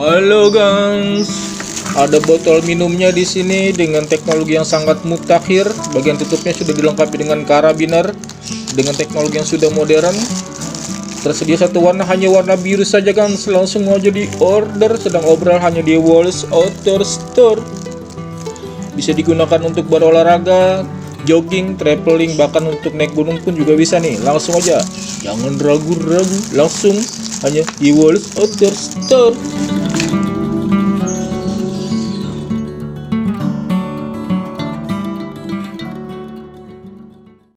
Halo guys, ada botol minumnya di sini dengan teknologi yang sangat mutakhir. Bagian tutupnya sudah dilengkapi dengan karabiner dengan teknologi yang sudah modern. Tersedia satu warna, hanya warna biru saja guys. Langsung aja di order, sedang obral hanya di Walls Outdoor Store. Bisa digunakan untuk berolahraga, jogging, traveling, bahkan untuk naik gunung pun juga bisa nih. Langsung aja, jangan ragu-ragu, langsung hanya di Walls Outdoor Store.